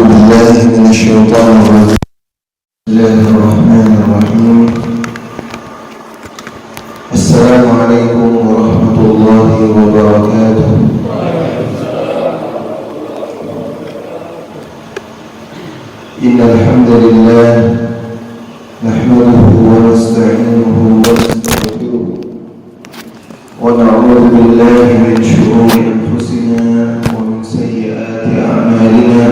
بالله من الشيطان الرجيم. بسم الله الرحمن الرحيم. السلام عليكم ورحمة الله وبركاته. إن الحمد لله نحمده ونستعينه ونستغفره ونعوذ بالله من شرور أنفسنا ومن سيئات أعمالنا.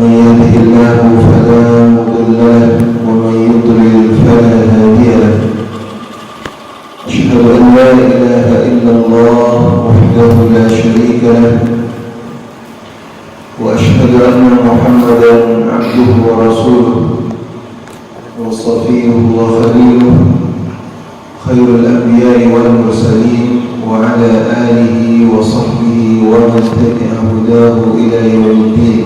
من يهده الله فلا مضل له ومن يضلل فلا هادي له. أشهد أن لا إله إلا الله وحده لا شريك له، وأشهد أن محمدا عبده ورسوله وصفيه وخليله، خير الأنبياء والمرسلين، وعلى آله وصحبه ومن تبع هداه إلى يوم الدين.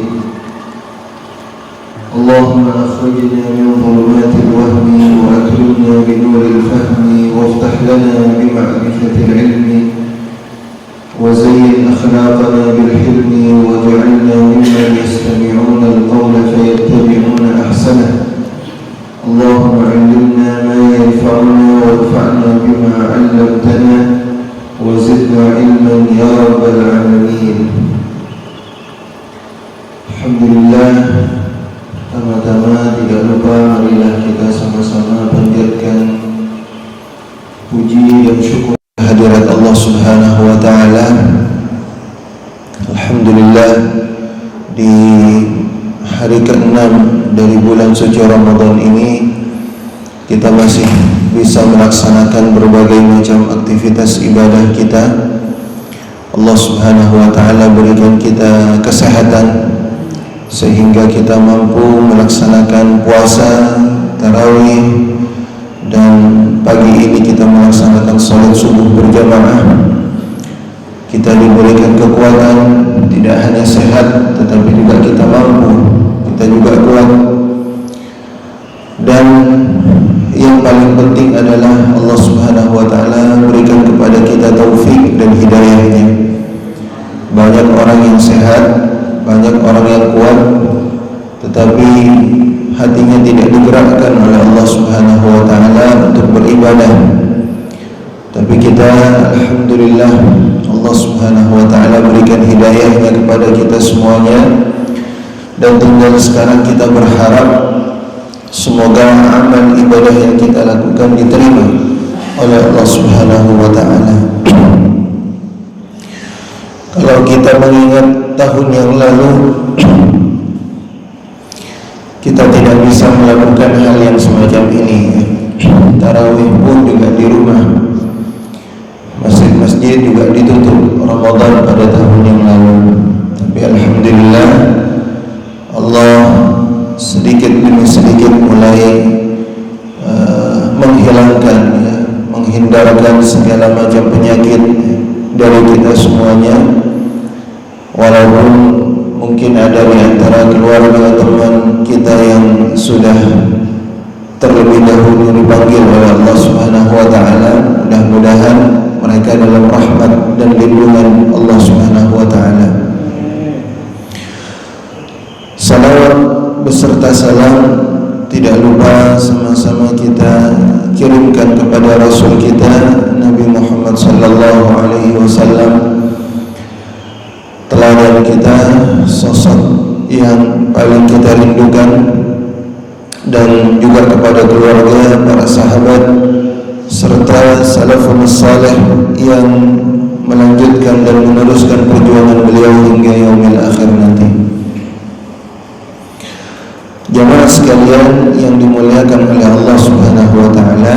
اللهم أخرجنا من ظلمات الوهم وأكرمنا بنور الفهم، وافتح لنا بمعرفة العلم، وزين أخلاقنا بالحلم، واجعلنا ممن يستمعون القول فيتبعون أحسنه. اللهم علمنا ما ينفعنا وانفعنا بما علمتنا، وزدنا علما يا رب العالمين. Alhamdulillah. Pertama-tama tidak lupa marilah kita sama-sama panjatkan puji dan syukur hadirat Allah Subhanahu wa taala. Alhamdulillah, di hari ke-6 dari bulan suci Ramadan ini kita masih bisa melaksanakan berbagai macam aktivitas ibadah kita. Allah Subhanahu wa taala berikan kita kesehatan sehingga kita mampu melaksanakan puasa, tarawih, dan pagi ini kita melaksanakan salat subuh berjamaah. Kita diberikan kekuatan, tidak hanya sehat tetapi juga kita mampu, kita juga kuat. Dan yang paling penting adalah Allah Subhanahu wa taala berikan kepada kita taufik dan hidayahnya. Banyak orang yang sehat, banyak orang yang kuat, tetapi hatinya tidak digerakkan oleh Allah Subhanahu wa taala untuk beribadah. Tapi kita alhamdulillah Allah Subhanahu wa taala berikan hidayahnya kepada kita semuanya, dan tinggal sekarang kita berharap semoga amal ibadah yang kita lakukan diterima oleh Allah Subhanahu wa taala. Kalau kita mengingat tahun yang lalu, kita tidak bisa melakukan hal yang semacam ini. Tarawih pun juga di rumah, masjid-masjid juga ditutup Ramadan pada tahun yang lalu. Tapi alhamdulillah Allah sedikit demi sedikit mulai menghilangkan, menghindarkan segala macam penyakit dari kita semuanya. Walaupun mungkin ada di antara keluarga teman kita yang sudah terlebih dahulu dipanggil oleh Allah Subhanahu wa taala, mudah-mudahan mereka dalam rahmat dan lindungan Allah Subhanahu wa taala. Salawat beserta salam tidak lupa sama-sama kita kirimkan kepada Rasul kita Nabi Muhammad sallallahu alaihi wasallam, teladan kita, sosok yang paling kita rindukan, dan juga kepada keluarga, para sahabat, serta salafun salih yang melanjutkan dan meneruskan perjuangan beliau hingga yaumil akhir nanti. Jamaah sekalian yang dimuliakan oleh Allah Subhanahu wa taala,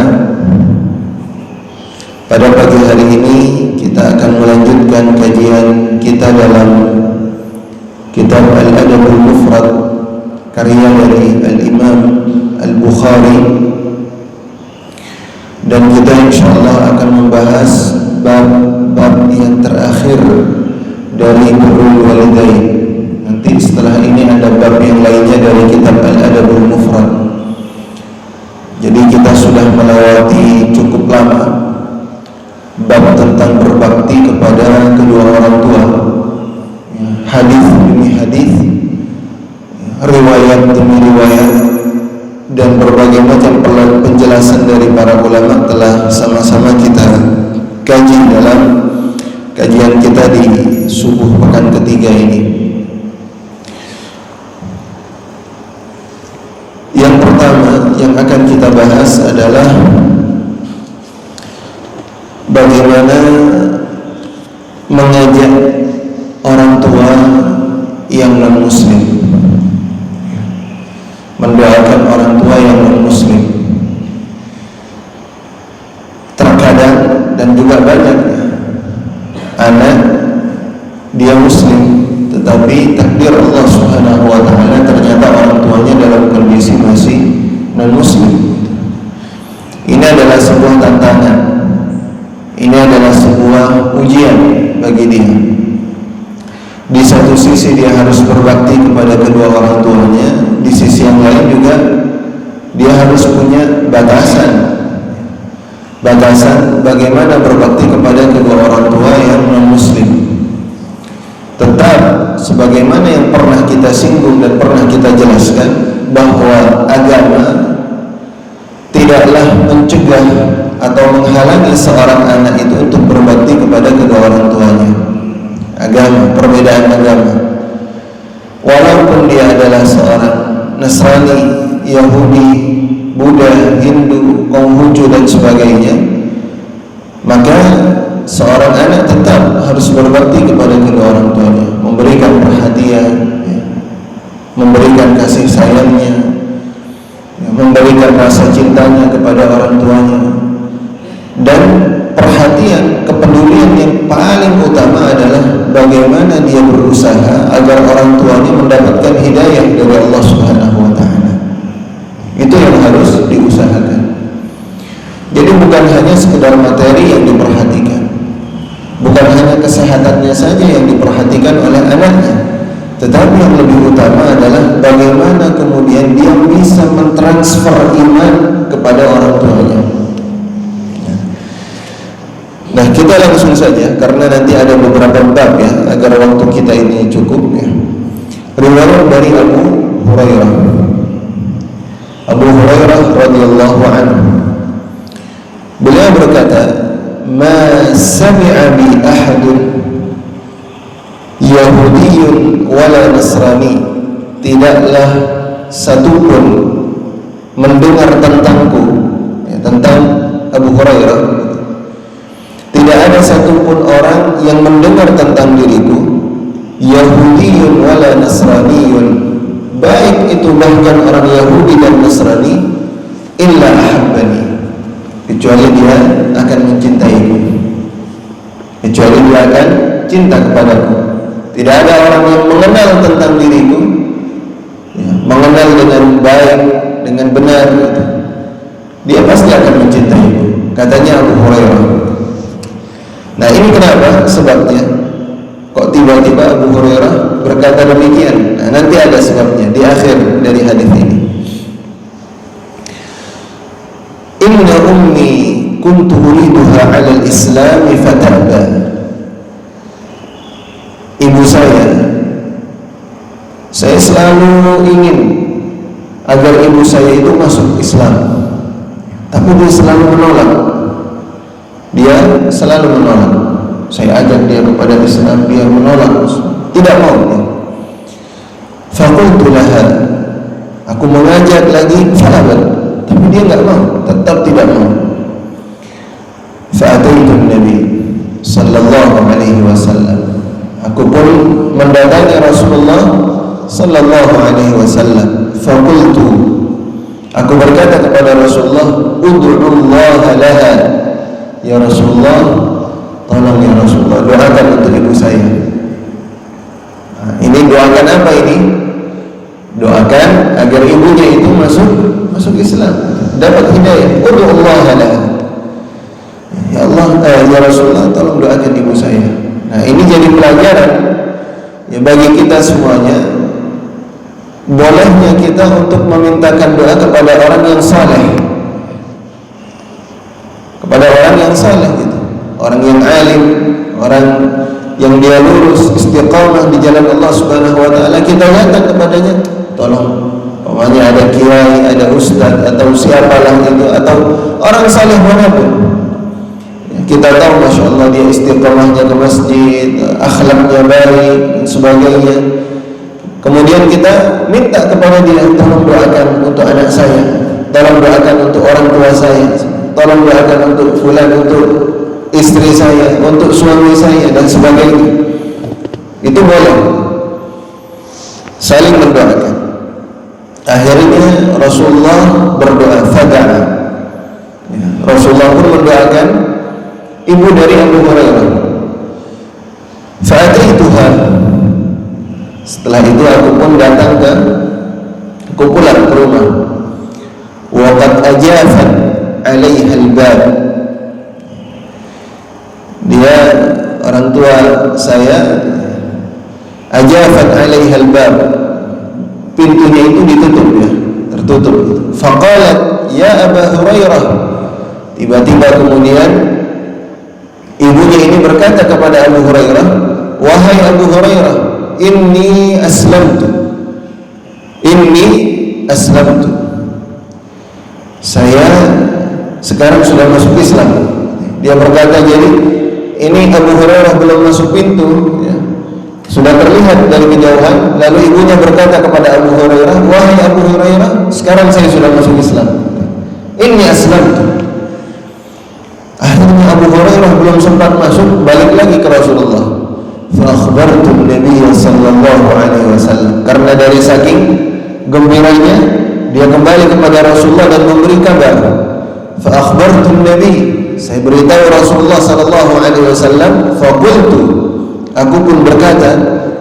pada pagi hari ini kita akan melanjutkan kajian kita dalam kitab Al-Adabul Mufrad, karya dari Al-Imam Al-Bukhari, dan kita insyaallah akan membahas bab yang terakhir dari birrul walidain. Nanti setelah ini ada bab yang lainnya dari kitab Al-Adabul Mufrad. Jadi kita sudah melewati cukup lama bab tentang berbakti kepada kedua orang tua, hadis demi hadis riwayat demi riwayat dan berbagai macam penjelasan dari para ulama telah sama-sama kita kaji dalam kajian kita di subuh pekan ketiga ini. Yang pertama yang akan kita bahas adalah bagaimana mengajak orang tua yang non-muslim, mendoakan orang tua yang non-muslim. Terkadang dan juga banyak anak dia muslim tetapi takdir Allah Subhanahu wa taala ternyata orang tuanya dalam kondisi masih non-muslim. Ini adalah sebuah tantangan. Ini adalah sebuah ujian bagi dia. Di satu sisi dia harus berbakti kepada kedua orang tuanya, di sisi yang lain juga dia harus punya batasan bagaimana berbakti kepada kedua orang tua yang non-muslim. Tetap sebagaimana yang pernah kita singgung dan pernah kita jelaskan bahwa agama tidaklah mencegah atau menghalangi seorang anak itu untuk berbakti kepada kedua orang tuanya. Agama, perbedaan agama, walaupun dia adalah seorang Nasrani, Yahudi, Buddha, Hindu, Konghucu dan sebagainya, maka seorang anak tetap harus berbakti kepada kedua orang tuanya, memberikan perhatian, memberikan kasih sayangnya, memberikan rasa cintanya kepada orang tuanya. Dan perhatian, kepedulian yang paling utama adalah bagaimana dia berusaha agar orang tuanya mendapatkan hidayah dari Allah Subhanahu wa taala. Itu yang harus diusahakan. Jadi bukan hanya sekedar materi yang diperhatikan, bukan hanya kesehatannya saja yang diperhatikan oleh anaknya, tetapi yang lebih utama adalah bagaimana kemudian dia bisa mentransfer iman kepada orang tuanya. Nah, kita langsung saja karena nanti ada beberapa bab ya, agar waktu kita ini cukup ya. Riwayat dari Abu Hurairah. Abu Hurairah radhiyallahu anhu, beliau berkata, "Ma sami'a bi ahadun Yahudiyyun wala Nasrani." Tidaklah satupun mendengar tentangku, ya, tentang Abu Hurairah. Tidak ada satupun orang yang mendengar tentang diriku, Yahudiyyun wala Nasraniyun, baik itu bahkan orang Yahudi dan Nasrani, illa ahabbani, kecuali dia akan mencintaiku, kecuali dia akan cinta kepadaku. Tidak ada orang yang mengenal tentang diriku, ya, mengenal dengan baik, dengan benar, gitu, dia pasti akan mencintaiku, katanya Abu Hurairah. Nah, ini kenapa sebabnya? Kok tiba-tiba Abu Hurairah berkata demikian? Nah, nanti ada sebabnya di akhir dari hadis ini. Inna ummi kuntu uriduha 'ala al-islam fataba. Ibu saya selalu ingin agar ibu saya itu masuk Islam, tapi dia selalu menolak. Dia selalu menolak. Saya ajak dia kepada Islam, dia menolak, tidak mau dia. Faqultu laha, aku mengajak lagi, fa'abat, tapi dia enggak mau, tetap tidak mau. Fa'ataitu Nabi sallallahu alaihi wasallam, aku pun mendatangi Rasulullah sallallahu alaihi wasallam. Faqultu, aku berkata kepada Rasulullah, ud'ullaha laha, ya Rasulullah, tolong ya Rasulullah, doakan untuk ibu saya. Nah, ini doakan apa ini? Doakan agar ibunya itu masuk Islam, dapat hidayah. Ud'ullaha laha, ya Allah, ya Rasulullah, tolong doakan ibu saya. Nah, ini jadi pelajaran ya bagi kita semuanya, bolehnya kita untuk memintakan doa kepada orang yang saleh, kepada orang yang saleh gitu, orang yang alim, orang yang dia lurus istiqamah di jalan Allah Subhanahu wa taala. Kita datang kepadanya, tolong, umpamanya ada kiai, ada ustadz atau siapalah itu, atau orang saleh manapun, kita tahu masya Allah dia istiqomahnya ke masjid, akhlaknya baik dan sebagainya. Kemudian kita minta kepada dia, tolong doakan untuk anak saya, tolong doakan untuk orang tua saya, tolong doakan untuk fulan, untuk istri saya, untuk suami saya dan sebagainya. Itu boleh saling mendoakan. Akhirnya Rasulullah berdoa, fada'a. Rasulullah pun mendoakan ibu dari Abu Hurairah. Fa'ataituha. Setelah itu aku pun datang aku pulang ke rumah. Wa qad ajafat 'alaiha al-bab. Dia, orang tua saya, ajafat 'alaiha al-bab, pintunya itu ditutup, ya, tertutup. Faqalat ya Abu Hurairah. Tiba-tiba kemudian ibunya ini berkata kepada Abu Hurairah, wahai Abu Hurairah, inni aslamtu, saya sekarang sudah masuk Islam. Dia berkata, jadi ini Abu Hurairah belum masuk pintu, ya, sudah terlihat dari kejauhan. Lalu ibunya berkata kepada Abu Hurairah, wahai Abu Hurairah, sekarang saya sudah masuk Islam, inni aslamtu. Akhirnya Abu Hurairah belum sempat masuk, balik lagi ke Rasulullah. Fa akhbartu Nabi sallallahu alaihi wasallam. Karena dari saking gembiranya, dia kembali kepada Rasulullah dan memberi kabar. Fa akhbartu Nabi, saya beritahu Rasulullah sallallahu alaihi wasallam. Fa qultu, aku pun berkata,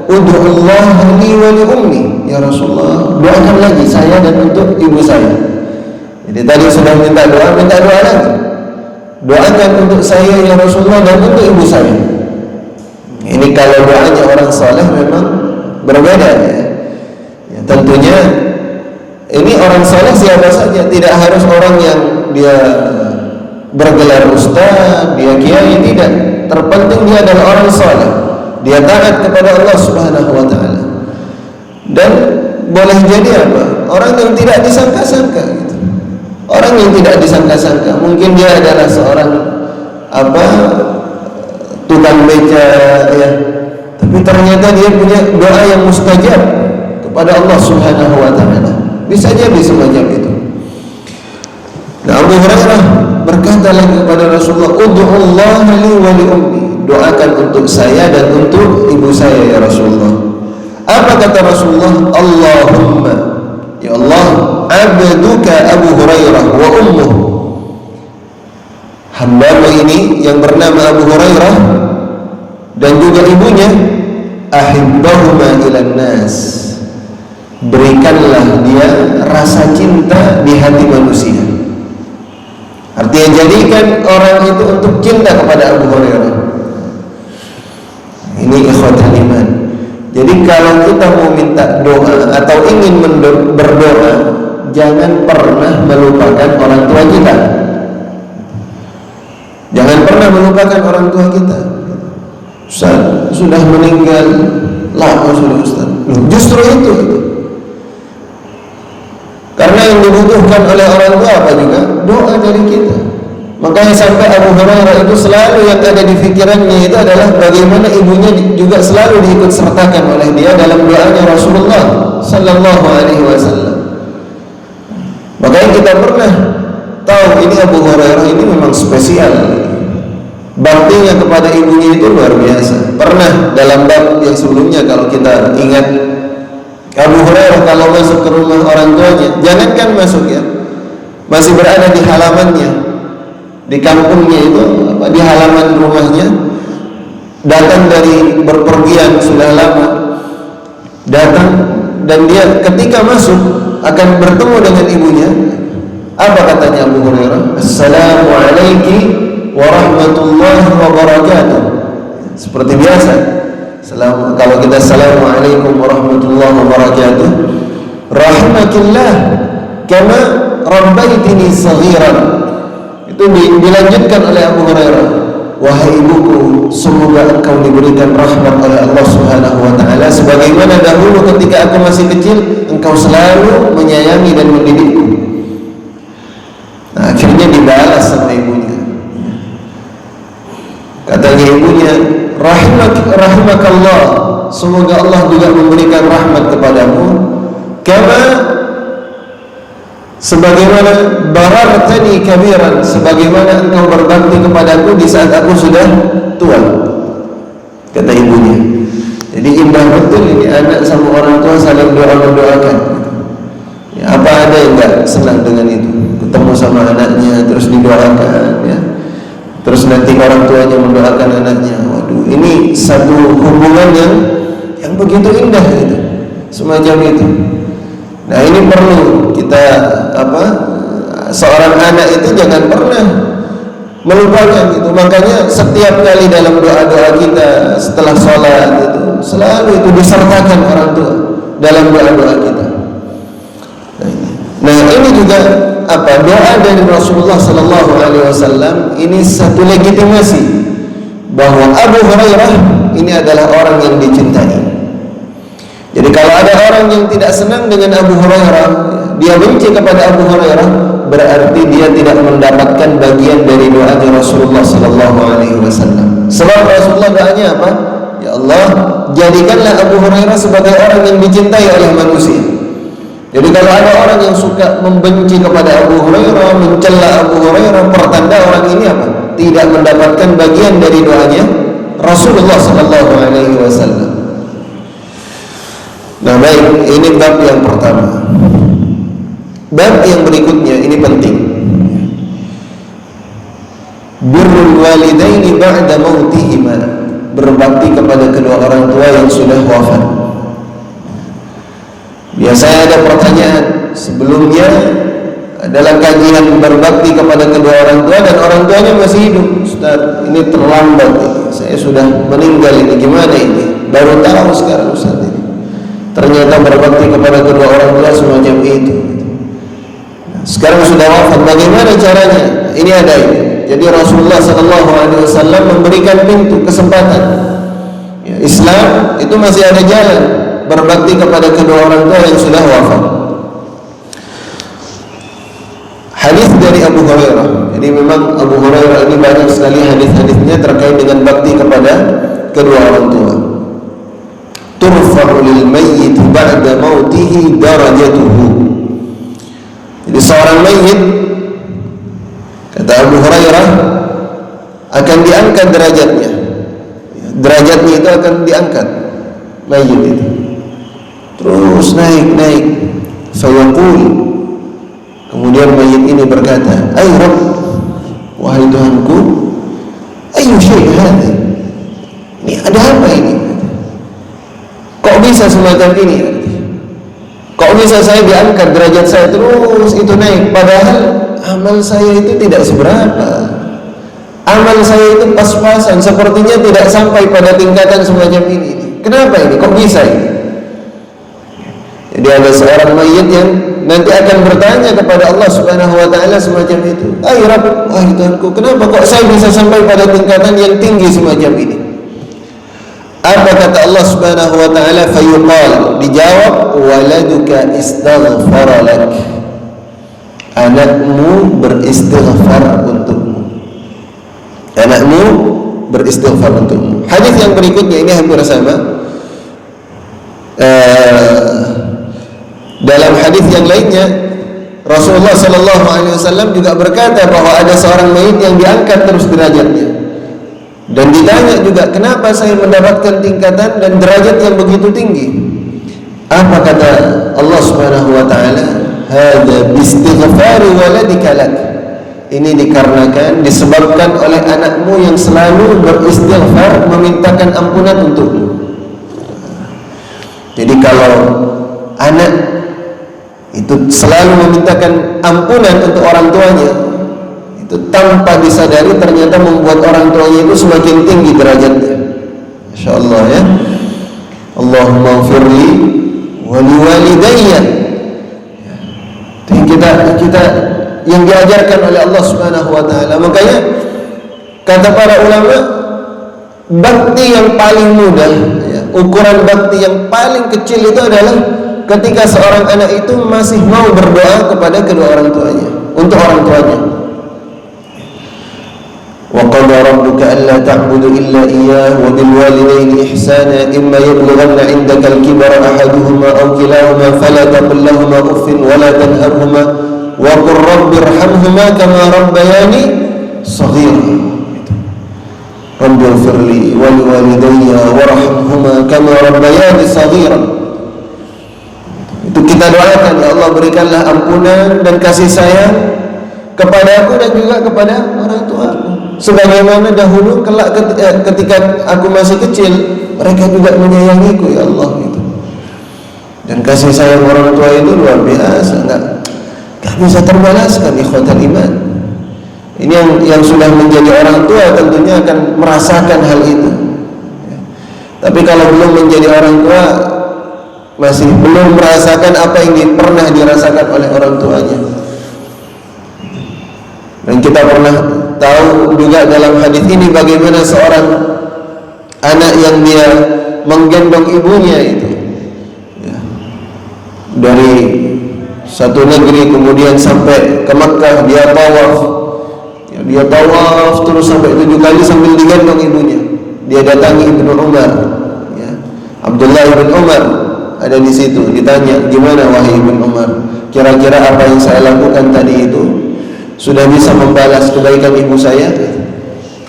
ud'ullah li wa li ummi. Ya Rasulullah, doakan lagi saya dan untuk ibu saya. Jadi tadi sudah minta doa lagi. Doakan untuk saya ya Rasulullah dan untuk ibu saya. Ini kalau doanya orang saleh memang berbeda, ya. Tentunya ini orang saleh siapa saja, tidak harus orang yang dia bergelar ustaz, dia kiai, tidak. Terpenting dia adalah orang saleh, dia taat kepada Allah Subhanahu wa taala. Dan boleh jadi apa? Orang yang tidak disangka-sangka gitu. Orang yang tidak disangka-sangka, mungkin dia adalah seorang tukang beca, ya, tapi ternyata dia punya doa yang mustajab kepada Allah Subhanahu wa taala. Bisa jadi semacam itu. Nah, Abu Hurairah berkata lagi kepada Rasulullah, ud'ullah li wa li ummi, doakan untuk saya dan untuk ibu saya ya Rasulullah. Apa kata Rasulullah? Allahumma, ya Allah, abduka Abu Hurairah wa ummuh, hambamu ini yang bernama Abu Hurairah dan juga ibunya, ahibbahuma ilan nas, berikanlah dia rasa cinta di hati manusia. Artinya jadikan orang itu untuk cinta kepada Abu Hurairah. Ini ikhwatul iman. Jadi kalau kita mau minta doa atau ingin berdoa, jangan pernah melupakan orang tua kita. Jangan pernah melupakan orang tua kita. Ustaz, sudah meninggal lama sudah Ustaz. Justru itu. Karena yang dibutuhkan oleh orang tua apa juga? Doa dari kita. Makanya sampai Abu Hurairah itu selalu yang ada di pikirannya itu adalah bagaimana ibunya juga selalu diikut sertakan oleh dia dalam doanya Rasulullah sallallahu alaihi wasallam. Makanya kita pernah tahu ini Abu Hurairah ini memang spesial. Baktinya kepada ibunya itu luar biasa. Pernah dalam bab yang sebelumnya kalau kita ingat, Abu Hurairah kalau masuk ke rumah orang tuanya, jangankan masuk, ya, masih berada di halamannya, di kampungnya itu, di halaman rumahnya, datang dari berpergian sudah lama, datang, dan dia ketika masuk akan bertemu dengan ibunya. Apa katanya Abu Hurairah? Assalamualaikum warahmatullahi wabarakatuh. Seperti biasa, kalau kita assalamualaikum warahmatullahi wabarakatuh, rahmatillah kama rabbaitini saghiran. Itu dilanjutkan oleh Abu Hurairah. wahai ibuku, semoga engkau diberikan rahmat oleh Allah Subhanahu wa taala sebagaimana dahulu ketika aku masih kecil engkau selalu menyayangi dan mendidikku. Nah, akhirnya dibalas sama ibunya. Katanya ibunya, rahimakallah, semoga Allah juga memberikan rahmat kepadamu, kama sebagaimana barartani kabiran, sebagaimana engkau berbakti kepadaku di saat aku sudah tua, kata ibunya. Jadi indah betul ini anak sama orang tua saling doa-mendoakan. Ya, apa ada yang enggak senang dengan itu? Ketemu sama anaknya terus didoakan, ya. Terus nanti orang tuanya mendoakan anaknya. Waduh, ini satu hubungan yang begitu indah gitu. Semacam itu. Nah, ini perlu kita seorang anak itu jangan pernah melupakan itu. Makanya setiap kali dalam doa-doa kita setelah sholat itu selalu itu disertakan orang tua dalam doa-doa kita. Nah, ini juga doa dari Rasulullah Sallallahu Alaihi Wasallam ini satu legitimasi bahwa Abu Hurairah ini adalah orang yang dicintai. Jadi kalau ada orang yang tidak senang dengan Abu Hurairah, dia benci kepada Abu Hurairah, berarti dia tidak mendapatkan bagian dari doanya Rasulullah Sallallahu Alaihi Wasallam. Sebab Rasulullah doanya apa? Ya Allah, jadikanlah Abu Hurairah sebagai orang yang dicintai oleh manusia. Jadi kalau ada orang yang suka membenci kepada Abu Hurairah, mencela Abu Hurairah, pertanda orang ini apa? Tidak mendapatkan bagian dari doanya Rasulullah Sallallahu Alaihi Wasallam. Nah, baik, ini bab yang pertama. Bab yang berikutnya ini penting. Birrul walidaini ba'da mautihima, berbakti kepada kedua orang tua yang sudah wafat. Biasanya ada pertanyaan sebelumnya adalah kajian berbakti kepada kedua orang tua dan orang tuanya masih hidup. Ustaz, ini terlambat ini. Saya sudah meninggal ini, gimana ini? Baru tahu sekarang Ustaz ini. Ternyata berbakti kepada kedua orang tua semacam itu. Sekarang sudah wafat, bagaimana caranya? Ini ada ini. Jadi Rasulullah SAW memberikan pintu kesempatan. Ya, Islam itu masih ada jalan berbakti kepada kedua orang tua yang sudah wafat. Hadis dari Abu Hurairah. Jadi memang Abu Hurairah ini banyak sekali hadis-hadisnya terkait dengan bakti kepada kedua orang tua. Turfa'u lil mayyit ba'da mautihi darajatuhu. Jadi seorang mayit, kata Abu Hurairah, akan diangkat derajatnya. Derajatnya itu akan diangkat mayit itu. Terus naik. Fayaqul, kemudian mayit ini berkata, "Ay Rabb, wahai Tuhanku, ayu syai' hadha? Ini ada apa ini? Kok bisa semacam ini? Kok bisa saya diangkat derajat saya terus itu naik, padahal amal saya itu tidak seberapa. Amal saya itu pas-pasan, sepertinya tidak sampai pada tingkatan semacam ini. Kenapa ini? Kok bisa ini?" Jadi ada seorang mayit yang nanti akan bertanya kepada Allah Subhanahu wa taala semacam itu. "Ay Rabb, wahai Tuhanku, kenapa kok saya bisa sampai pada tingkatan yang tinggi semacam ini?" Apa kata Allah Subhanahu wa taala? Fayuqal, dijawab, "Waladuka istaghfara lak." Anakmu beristighfar untukmu. Anakmu beristighfar untukmu. Hadis yang berikutnya ini hampir sama. Dalam hadis yang lainnya Rasulullah Sallallahu Alaihi Wasallam juga berkata bahwa ada seorang mayit yang diangkat terus derajatnya, dan ditanya juga, kenapa saya mendapatkan tingkatan dan derajat yang begitu tinggi? Apa kata Allah Subhanahu Wa Taala? Hada bistighfari waladika lak. Ini dikarenakan disebabkan oleh anakmu yang selalu beristighfar, memintakan ampunan untukmu. Jadi kalau anak itu selalu memintakan ampunan untuk orang tuanya, itu tanpa disadari ternyata membuat orang tuanya itu semakin tinggi derajatnya. Masya Allah, ya. Allahumma firli wa liwalidayya. Kita yang diajarkan oleh Allah Subhanahu wa taala. Makanya Kata para ulama, bakti yang paling mudah, ya, ukuran bakti yang paling kecil itu adalah ketika seorang anak itu masih mau berdoa kepada kedua orang tuanya, untuk orang tuanya. Wa qala rabbuka alla ta'budu illa iyyah wa bil walidayni ihsana imma yablughanna 'indaka al-kibara ahaduhuma aw kilahuma fala taqul lahumā uffin wa la tanharhumā wa qur rabbi irhamhumā kamā rabbayani shaghīran. Rabbi ighfirli wa li walidayya warhamhumā kamā rabbayani shaghīran. Itu kita doakan, ya Allah berikanlah ampunan dan kasih sayang kepada aku dan juga kepada orang tuaku, sebagaimana dahulu kelak ketika aku masih kecil mereka juga menyayangiku, ya Allah gitu. Dan kasih sayang orang tua itu luar biasa, nggak bisa terbalaskan, ikhwatal iman. Ini yang sudah menjadi orang tua tentunya akan merasakan hal itu. Tapi kalau belum menjadi orang tua, masih belum merasakan apa yang pernah dirasakan oleh orang tuanya. Dan kita pernah tahu juga dalam hadis ini bagaimana seorang anak yang dia menggendong ibunya itu, ya, dari satu negeri kemudian sampai ke Makkah, dia tawaf, ya, dia tawaf terus sampai 7 kali sambil digendong ibunya. Dia datangi Ibnu Umar, ya, Abdullah bin Umar ada di situ. Ditanya, gimana wahai Ibnu Umar, kira-kira apa yang saya lakukan tadi itu sudah bisa membalas kebaikan ibu saya?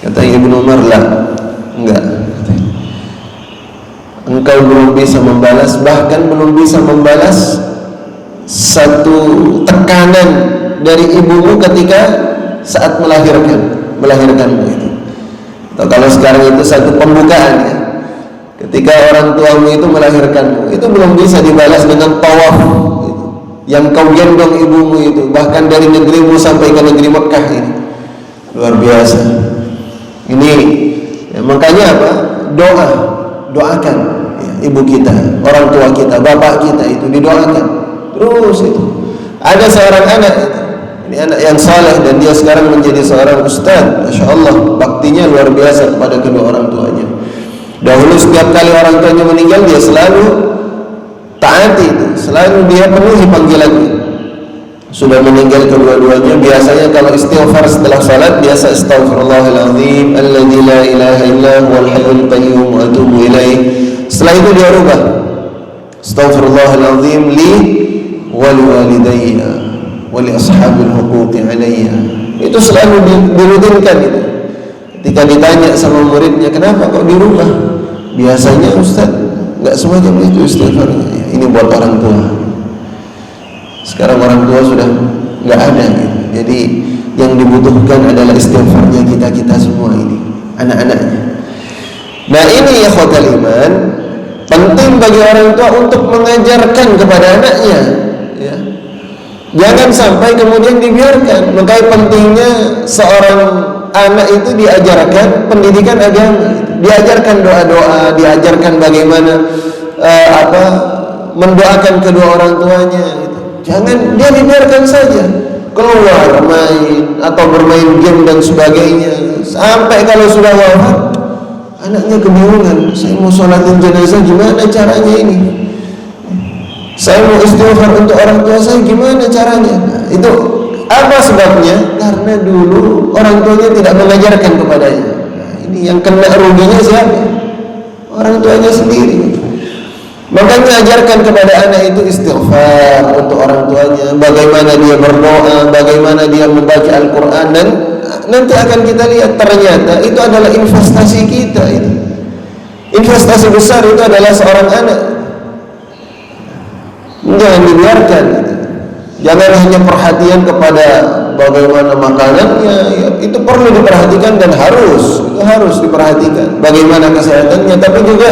Kata Ibnu Umar, lah, enggak. Engkau belum bisa membalas, bahkan belum bisa membalas satu tekanan dari ibumu ketika saat melahirkanmu itu. Atau kalau sekarang itu satu pembukaan, ya, ketika orang tuamu itu melahirkanmu, itu belum bisa dibalas dengan tawaf yang kau gendong ibumu itu, bahkan dari negerimu sampai ke negeri Mekah ini. Luar biasa. Ini, ya, makanya apa? Doakan, ya, ibu kita, orang tua kita, bapak kita itu didoakan terus itu. Ada seorang anak itu, ini anak yang saleh dan dia sekarang menjadi seorang ustaz, masya Allah, baktinya luar biasa kepada kedua orang tuanya. Dahulu setiap kali orang tuanya meninggal dia selalu taati itu, selalu dia penuhi panggilannya. Sudah meninggal kedua-duanya, biasanya kalau istighfar setelah salat biasa astaghfirullahaladzim alladzi la ilaha illa huwal hayyul qayyum wa atubu ilaih. Setelah itu dia rubah, astaghfirullahaladzim li wa li walidayya wa li ashabil huquqi alayya. Itu selalu dirutinkan itu. Ketika ditanya sama muridnya, kenapa kok dirubah? Biasanya Ustaz enggak semacam itu istighfarnya. Ini buat orang tua. Sekarang orang tua sudah enggak ada gitu. Jadi yang dibutuhkan adalah istighfarnya kita semua ini, anak-anaknya. Nah ini ya khotal iman, penting bagi orang tua untuk mengajarkan kepada anaknya, ya. Jangan sampai kemudian dibiarkan. Makanya pentingnya seorang anak itu diajarkan pendidikan agama, diajarkan doa-doa, diajarkan bagaimana mendoakan kedua orang tuanya gitu. Jangan dia dibiarkan saja keluar main atau bermain game dan sebagainya, sampai kalau sudah wafat anaknya kebingungan, saya mau sholatin jenazah gimana caranya ini, saya mau istighfar untuk orang tua saya gimana caranya. Nah, itu apa sebabnya? Karena dulu orang tuanya tidak mengajarkan kepadanya. Nah, ini yang kena ruginya siapa? Orang tuanya sendiri. Makanya ajarkan kepada anak itu istighfar untuk orang tuanya, bagaimana dia berdoa, bagaimana dia membaca Al-Quran, dan nanti akan kita lihat ternyata itu adalah investasi kita itu. Investasi besar itu adalah seorang anak. Jangan dibiarkan. Jangan hanya perhatian kepada bagaimana makanannya, ya, itu perlu diperhatikan dan harus diperhatikan. Bagaimana kesehatannya, tapi juga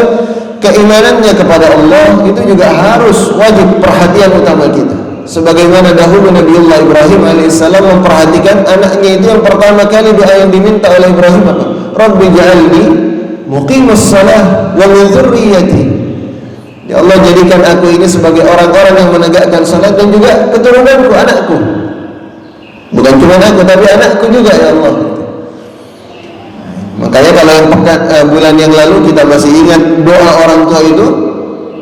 keimanannya kepada Allah itu juga harus wajib perhatian utama kita. Sebagaimana dahulu Nabiullah Ibrahim alaihissalam memperhatikan anaknya itu, yang pertama kali doa yang diminta oleh Ibrahim apa? Rabbi ja'alni muqimas salah wa min dzurriyyati. Ya Allah, jadikan aku ini sebagai orang-orang yang menegakkan salat dan juga keturunanku, anakku. Bukan cuma aku tapi anakku juga, ya Allah. Makanya kalau yang bulan yang lalu kita masih ingat doa orang tua itu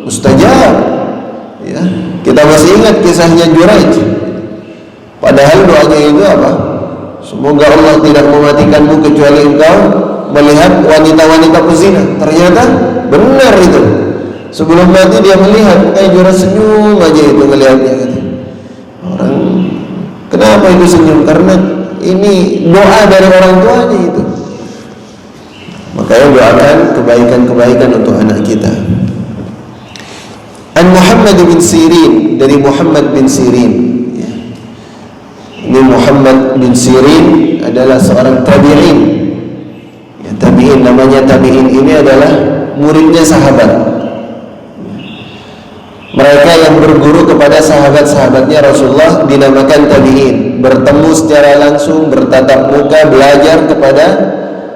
mustajab, ya. Kita masih ingat kisahnya Juraij. Padahal doanya itu apa? Semoga Allah tidak mematikanmu kecuali engkau melihat wanita-wanita pezina. Ternyata benar itu. Sebelum mati dia melihat, Juraij senyum aja itu melihatnya. Orang, kenapa itu senyum? Karena ini doa dari orang tuanya itu. Makanya doakan kebaikan-kebaikan untuk anak kita. An Muhammad bin Sirin, dari Muhammad bin Sirin. Ini Muhammad bin Sirin adalah seorang tabi'in. Ya, tabi'in, namanya tabi'in ini adalah muridnya sahabat. Mereka yang berguru kepada sahabat-sahabatnya Rasulullah dinamakan tabi'in. Bertemu secara langsung, bertatap muka, belajar kepada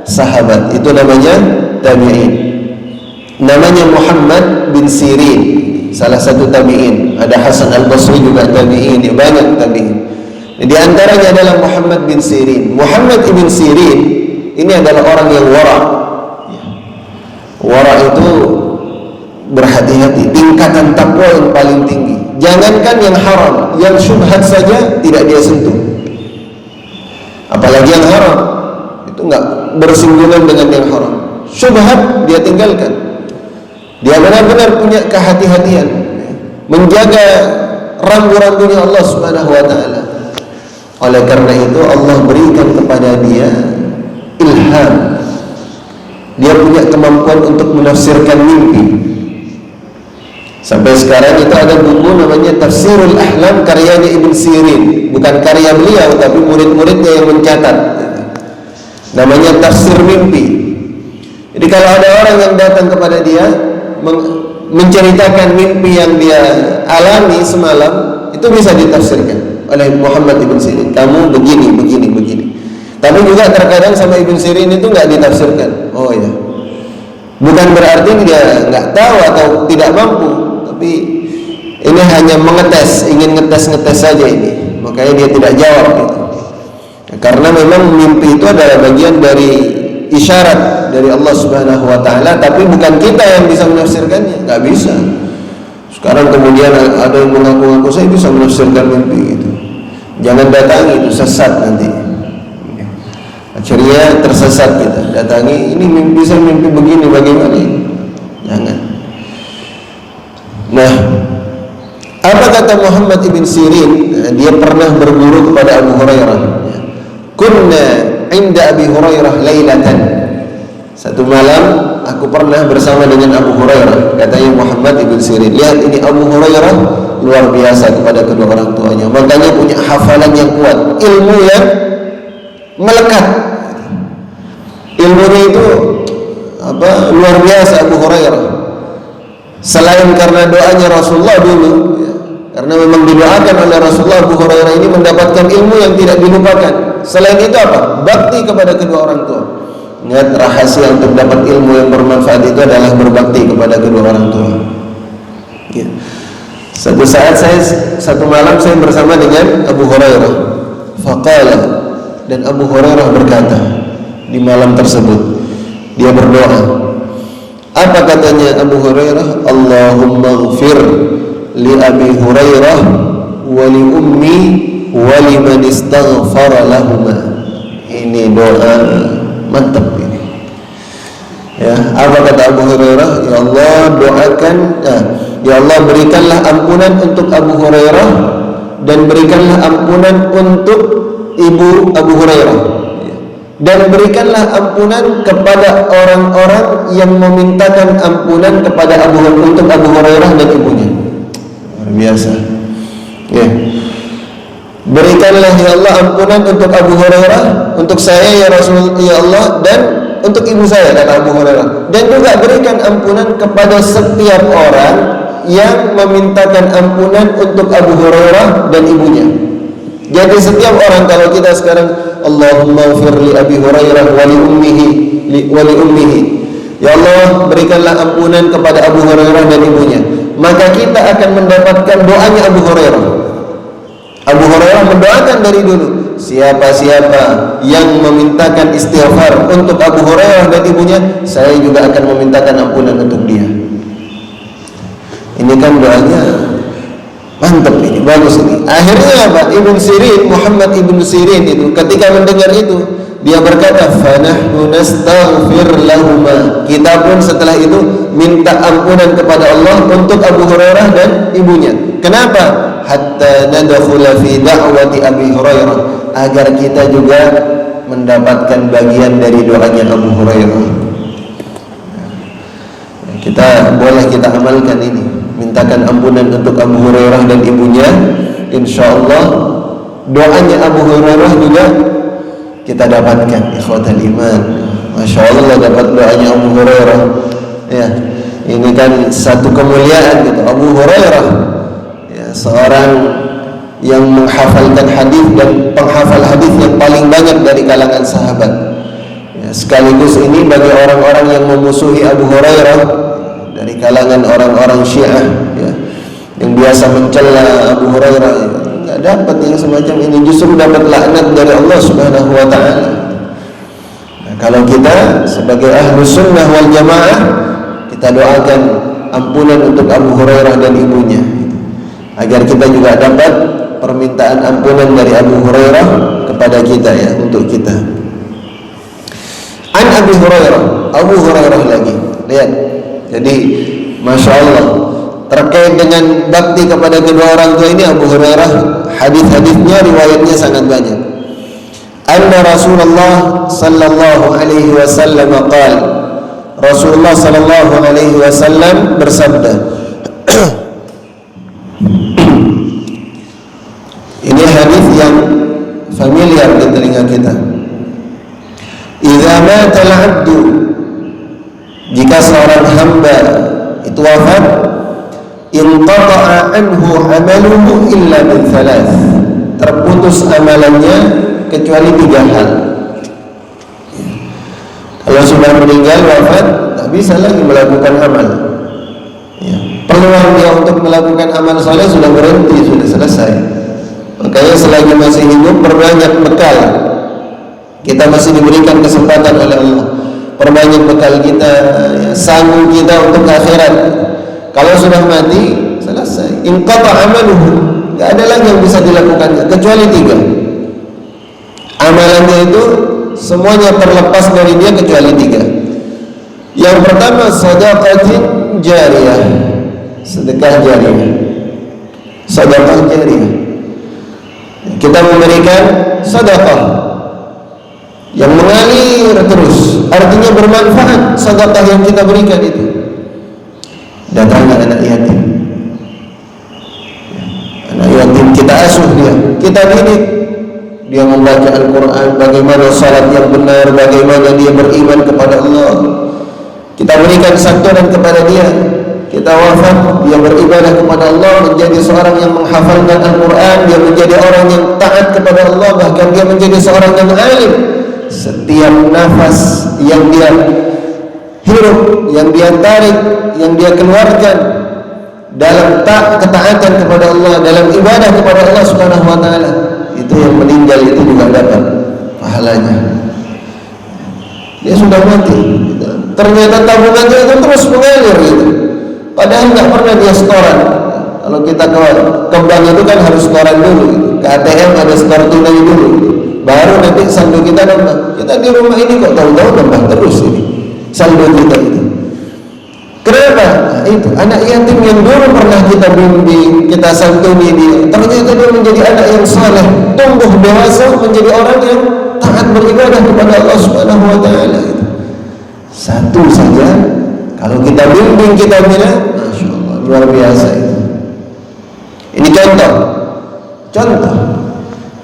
sahabat, itu namanya tabi'in. Namanya Muhammad bin Sirin, salah satu tabi'in. Ada Hasan al-Basri juga tabi'in, ya, banyak tabi'in. Di antaranya adalah Muhammad bin Sirin. Muhammad bin Sirin ini adalah orang yang wara. Wara itu berhati-hati, tingkatan takwa yang paling tinggi. Jangankan yang haram, yang syubhat saja tidak dia sentuh, apalagi yang haram. Itu enggak bersinggungan dengan yang haram. Syubhat dia tinggalkan. Dia benar-benar punya kehati-hatian menjaga rambu-rambunya Allah Subhanahu wa taala. Oleh karena itu Allah berikan kepada dia ilham. Dia punya kemampuan untuk menafsirkan mimpi. Sampai sekarang itu ada buku namanya Tafsirul Ahlam karyanya Ibn Sirin. Bukan karya beliau, tapi murid-muridnya yang mencatat. Namanya tafsir mimpi. Jadi kalau ada orang yang datang kepada dia menceritakan mimpi yang dia alami semalam, itu bisa ditafsirkan oleh Muhammad ibn Sirin. Kamu begini. Tapi juga terkadang sama Ibn Sirin itu nggak ditafsirkan. Oh ya, bukan berarti dia nggak tahu atau tidak mampu, tapi ini hanya mengetes, ingin ngetes saja ini. Makanya dia tidak jawab gitu. Karena memang mimpi itu adalah bagian dari isyarat dari Allah Subhanahu wa taala, tapi bukan kita yang bisa menafsirkannya, enggak bisa. Sekarang kemudian ada yang mengaku-ngaku saya bisa menafsirkan mimpi itu. Jangan datangi, itu sesat nanti. Akhirnya tersesat kita. Datangi, ini mimpi saya mimpi begini, bagaimana? Jangan. Nah, apa kata Muhammad ibn Sirin? Dia pernah berguru kepada Abu Hurairah. Kunna inda Abi Hurairah lailatan. Satu malam aku pernah bersama dengan Abu Hurairah. Katanya Muhammad ibn Sirin, lihat ini Abu Hurairah luar biasa kepada kedua orang tuanya. Makanya punya hafalan yang kuat, ilmu yang melekat. Ilmunya itu luar biasa Abu Hurairah. Selain karena doanya Rasulullah dulu, karena memang didoakan oleh Rasulullah, Abu Hurairah ini mendapatkan ilmu yang tidak dilupakan. Selain itu apa? Bakti kepada kedua orang tua. Ingat, rahasia untuk dapat ilmu yang bermanfaat itu adalah berbakti kepada kedua orang tua. Ya. Satu malam saya bersama dengan Abu Hurairah. Faqala, dan Abu Hurairah berkata di malam tersebut, dia berdoa. Apa katanya Abu Hurairah? Allahumma ghfir li Abi Hurairah wa li ummi wa liman istaghfara lahuma. Ini doa mantap ini. Ya, apa kata Abu Hurairah? Ya Allah, doakan, ya Allah berikanlah ampunan untuk Abu Hurairah dan berikanlah ampunan untuk ibu Abu Hurairah. Dan berikanlah ampunan kepada orang-orang yang memintakan ampunan kepada untuk Abu Hurairah dan ibunya. Luar biasa. Ya. Berikanlah ya Allah ampunan untuk Abu Hurairah, untuk saya ya Rasul ya Allah, dan untuk ibu saya, kata Abu Hurairah. Dan juga berikan ampunan kepada setiap orang yang memintakan ampunan untuk Abu Hurairah dan ibunya. Jadi setiap orang, kalau kita sekarang Allahumma ghfir li Abi Hurairah wa li ummihi, ya Allah berikanlah ampunan kepada Abu Hurairah dan ibunya, maka kita akan mendapatkan doanya Abu Hurairah. Abu Hurairah mendoakan dari dulu, siapa-siapa yang memintakan istighfar untuk Abu Hurairah dan ibunya, saya juga akan memintakan ampunan untuk dia. Ini kan doanya mantap, ini bagus ini. Akhirnya apa? Ibn Sirin, Muhammad Ibn Sirin itu ketika mendengar itu, dia berkata, "Fanahnu nastaghfir lahuma." Kita pun setelah itu minta ampunan kepada Allah untuk Abu Hurairah dan ibunya. Kenapa? Hatta nadkhula fi da'wati Abi Hurairah, agar kita juga mendapatkan bagian dari doanya Abu Hurairah. Kita amalkan ini, mintakan ampunan untuk Abu Hurairah dan ibunya. Insyaallah doanya Abu Hurairah juga kita dapatkan, ikhwatal iman. Masya Allah dapat doanya Abu Hurairah. Ya, ini kan satu kemuliaan gitu. Abu Hurairah, ya, seorang yang menghafalkan hadis dan penghafal hadis yang paling banyak dari kalangan sahabat. Ya, sekaligus ini bagi orang-orang yang memusuhi Abu Hurairah dari kalangan orang-orang Syiah, ya, yang biasa mencela Abu Hurairah, nggak dapat yang semacam ini, justru dapat laknat dari Allah Subhanahu wa taala. Nah, kalau kita sebagai ahlus sunnah wal jamaah, kita doakan ampunan untuk Abu Hurairah dan ibunya, agar kita juga dapat permintaan ampunan dari Abu Hurairah kepada kita, ya, untuk kita. An Abi Hurairah, Abu Hurairah lagi. Lihat. Jadi Masya Allah, terkait dengan bakti kepada kedua orang tua ini, Abu Hurairah hadis-hadisnya, riwayatnya sangat banyak. Anna Rasulullah sallallahu alaihi wasallam qala, Rasulullah sallallahu alaihi wasallam bersabda. Ini hadis yang familiar di telinga kita. Idza mata al-'abdu, jika seorang hamba itu wafat, inqata'a anhu 'amaluhu illa min thalath, terputus amalannya kecuali 3 hal. Kalau sudah meninggal wafat, tak bisa lagi melakukan amal, ya. Peluang dia untuk melakukan amal saleh sudah berhenti, sudah selesai. Makanya selagi masih hidup, perbanyak bekal. Kita masih diberikan kesempatan oleh Allah, perbanyak bekal kita, ya, sanggup kita untuk akhirat. Kalau sudah mati, selesai. Inqata amaluhu, tidak ada lagi yang bisa dilakukannya kecuali 3. Amalannya itu semuanya terlepas dari dia kecuali 3. Yang pertama, sedekah jariyah, sedekah jariyah, sedekah jariyah. Kita memberikan sedekah yang mengalir terus, artinya bermanfaat. Sedekah yang kita berikan itu, datanglah anak yatim, anak yatim kita asuh dia, kita didik dia membaca Al-Quran, bagaimana salat yang benar, bagaimana dia beriman kepada Allah. Kita berikan santunan kepada dia. Kita wafat, dia beribadah kepada Allah, menjadi seorang yang menghafalkan Al-Quran, dia menjadi orang yang taat kepada Allah, bahkan dia menjadi seorang yang alim. Setiap nafas yang dia hirup, yang dia tarik, yang dia keluarkan dalam ketaatan kepada Allah, dalam ibadah kepada Allah Subhanahu wa taala, itu yang meninggal itu juga dapat pahalanya. Dia sudah mati, ternyata tabungannya itu terus mengalir gitu. Padahal nggak pernah dia setoran. Kalau kita ke bank itu kan harus setoran dulu gitu. Ke ATM ada setor tunai dulu gitu. Baru nanti saldo kita nambah. Kita di rumah ini kok tahu-tahu nambah terus ini saldo kita itu. Kenapa? Nah, itu anak yatim yang dulu pernah kita bimbing, kita santuni dia, ternyata dia menjadi anak yang saleh, tumbuh dewasa menjadi orang yang taat beribadah kepada Allah Subhanahu wa taala. Satu saja kalau kita bimbing, kita bina, Masya Allah, luar biasa itu. Ini contoh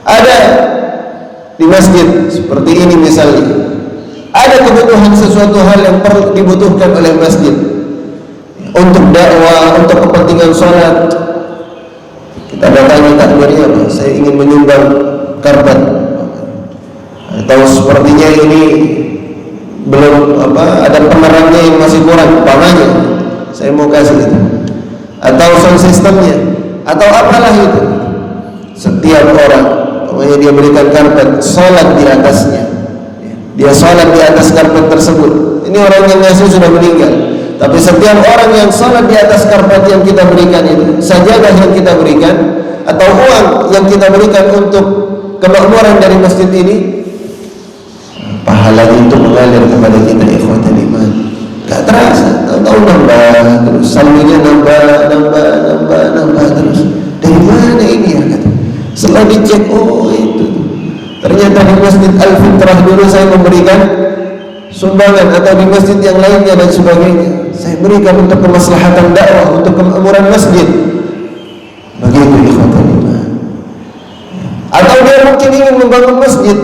ada di masjid seperti ini misalnya, ada kebutuhan sesuatu hal yang perlu dibutuhkan oleh masjid untuk dakwah, untuk kepentingan sholat. Kita datangi takmirnya, saya ingin menyumbang karpet, atau sepertinya ini belum ada penerangnya yang masih kurang, umpamanya saya mau kasih itu, atau sound systemnya, atau apalah itu. Setiap orang Makanya dia berikan karpet, sholat di atasnya. Dia sholat di atas karpet tersebut. Ini orang yang ngasih sudah meninggal. Tapi setiap orang yang sholat di atas karpet yang kita berikan itu, sajadah yang kita berikan, atau uang yang kita berikan untuk kemakmuran dari masjid ini, pahala itu mengalir kepada kita, ikhwatul iman. Gak terasa, tahu nambah terus, saldonya nambah terus. Dari mana ini ya kata? Setelah dicek, oh itu. Ternyata di masjid Al-Fitrah dulu saya memberikan sumbangan, atau di masjid yang lainnya dan sebagainya. Saya berikan untuk kemaslahatan dakwah, untuk kemakmuran masjid. Begitu ikhwatul iman. Atau dia mungkin ingin membangun masjid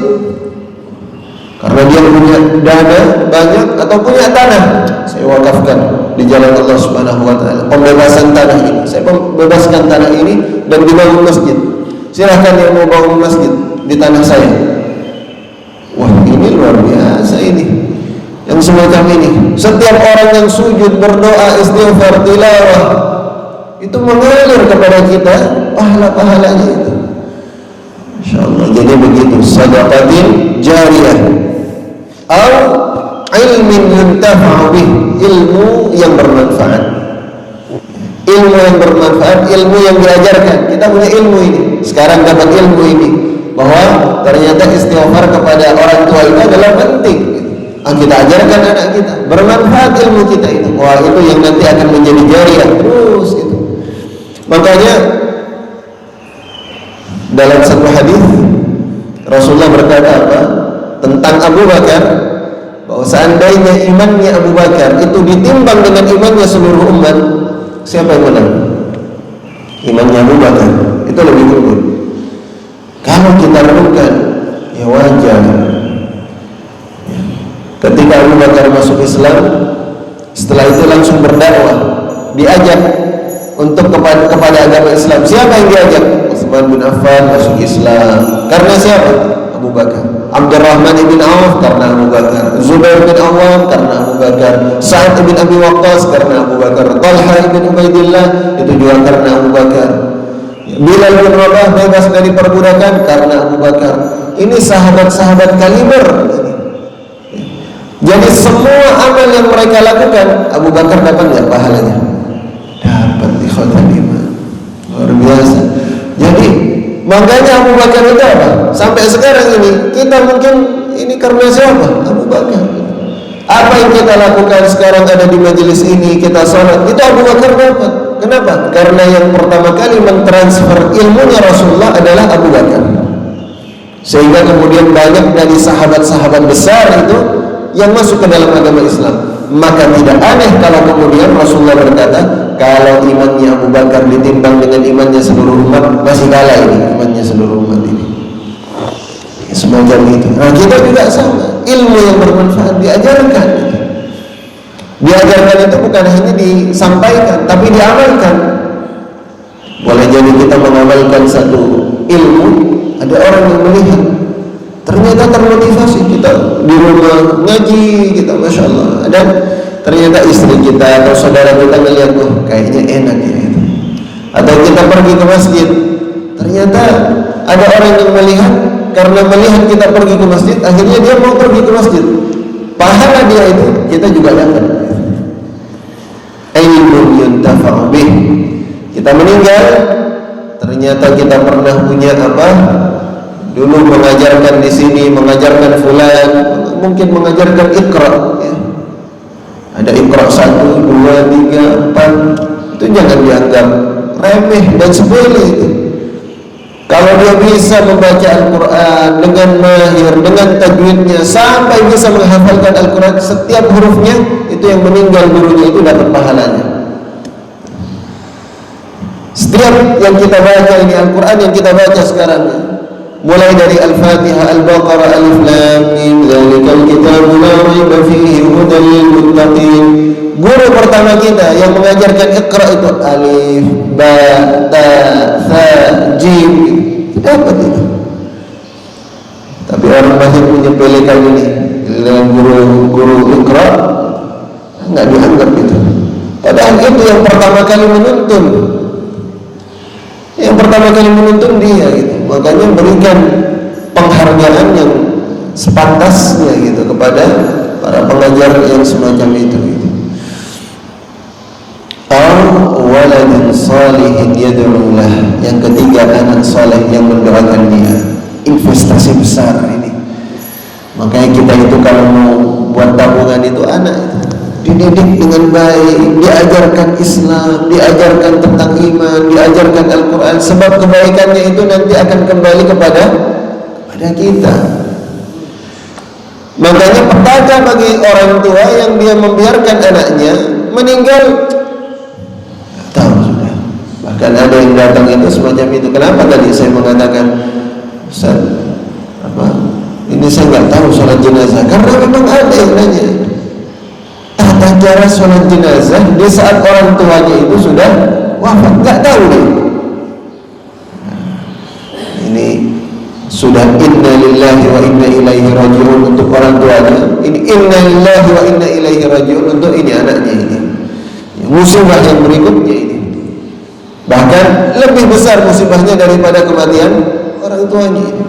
karena dia punya dana banyak atau punya tanah, saya wakafkan di jalan Allah Subhanahu wa taala. Pembebasan tanah ini, saya bebaskan tanah ini dan dibangun masjid. Silahkan yang mau bangun masjid di tanah saya. Wah, ini luar biasa ini. Yang semacam ini, setiap orang yang sujud, berdoa, istighfar, tilawah, itu mengalir kepada kita pahala-pahalanya itu. Insyaallah. Jadi begitu, sedekatin jariyah atau ilmin yuntafa'u bih, ilmu yang bermanfaat. Ilmu yang bermanfaat, ilmu yang diajarkan. Kita punya ilmu ini, sekarang dapat ilmu ini, bahwa ternyata istighfar kepada orang tua itu adalah penting. Kita ajarkan anak kita, bermanfaat ilmu kita itu. Wah, itu yang nanti akan menjadi jariyah terus itu. Makanya dalam satu hadis Rasulullah berkata apa? Tentang Abu Bakar, bahwa seandainya imannya Abu Bakar itu ditimbang dengan imannya seluruh umat, siapa yang menang? Imannya Abu Bakar itu lebih unggul. Kalau kita renungkan, ya wajar. Ketika Abu Bakar masuk Islam, setelah itu langsung berdakwah, diajak untuk kepada agama Islam. Siapa yang diajak? Utsman bin Affan masuk Islam. Karena siapa? Abu Bakar. Abdurrahman bin Auf karena Abu Bakar. Zubair bin Awam karena Abu Bakar. Sa'ad bin Abi Waqqas karena Abu Bakar. Talha bin Ubaidillah itu juga karena Abu Bakar. Bilal bin Rabah bebas dari perbudakan karena Abu Bakar. Ini sahabat-sahabat kaliber. Jadi semua amal yang mereka lakukan, Abu Bakar dapat nggak pahalanya? Dapat, ikhwatul iman. Luar biasa. Jadi makanya Abu Bakar itu apa? Sampai sekarang ini kita mungkin ini karena siapa? Abu Bakar. Apa yang kita lakukan sekarang ada di majelis ini, kita sholat, itu Abu Bakar dapat. Kenapa? Karena yang pertama kali mentransfer ilmunya Rasulullah adalah Abu Bakar. Sehingga kemudian banyak dari sahabat-sahabat besar itu yang masuk ke dalam agama Islam. Maka tidak aneh kalau kemudian Rasulullah berkata, kalau imannya Abu Bakar ditimbang dengan imannya seluruh umat, masih kalah ini imannya seluruh umat ini. Ya, semacam itu. Nah, kita juga sama, ilmu yang bermanfaat diajarkan. Diajarkan itu bukan hanya disampaikan, tapi diamalkan. Boleh jadi kita mengamalkan satu ilmu, ada orang yang melihat, ternyata termotivasi, kita di rumah ngaji, kita Masya Allah, dan ternyata istri kita atau saudara kita melihat, oh kayaknya enak ya itu. Atau kita pergi ke masjid, ternyata ada orang yang melihat, karena melihat kita pergi ke masjid, akhirnya dia mau pergi ke masjid. Pahala dia itu kita juga dapat. Ilmun yuntafa'u bih. Kita meninggal, ternyata kita pernah punya apa? Dulu mengajarkan di sini, mengajarkan fulan, mungkin mengajarkan Iqra, ya. Ada Iqra 1, 2, 3, 4. Itu jangan dianggap remeh dan sepele itu. Kalau dia bisa membaca Al-Quran dengan mahir, dengan tajwidnya, sampai bisa menghafalkan Al-Quran setiap hurufnya, itu yang meninggal gurunya itu dapat pahalanya. Setiap yang kita baca ini Al-Quran yang kita baca sekarang, mulai dari Al-Fatihah, Al-Baqarah, Alif Lam Mim, Dzalikal Kitabu La Raiba Fihi Hudal Lil Muttaqin. Guru pertama kita yang mengajarkan Iqra itu Alif, Ba, Ta, Tha, Jim. Dapat itu. Tapi orang banyak menyepelekan ini dengan guru Iqra, enggak dianggap itu. Padahal itu yang pertama kali menuntun. Yang pertama kali menuntun dia gitu. makanya berikan penghargaan yang sepantasnya gitu kepada para pengajar yang semacam itu gitu. Waladin salihin yad'u lah. Yang ketiga, anak saleh yang mendoakan dia. Investasi besar ini. Makanya kita itu kalau mau buat tabungan itu anak dididik dengan baik, diajarkan Islam, diajarkan tentang iman, diajarkan Al-Quran. Sebab kebaikannya itu nanti akan kembali kepada kita. Makanya petaka bagi orang tua yang dia membiarkan anaknya meninggal. Tahu sudah. Bahkan ada yang datang itu semacam itu. Kenapa tadi saya mengatakan, Ustaz, ini saya nggak tahu sholat jenazah. Karena memang ada yang nanya tata cara sholat jenazah di saat orang tuanya itu sudah wafat, nggak tahu deh. Ini sudah inna lillahi wa inna ilaihi raji'un untuk orang tuanya. Ini inna lillahi wa inna ilaihi raji'un untuk ini anaknya ini. Musibah yang berikutnya ini bahkan lebih besar musibahnya daripada kematian orang tuanya ini.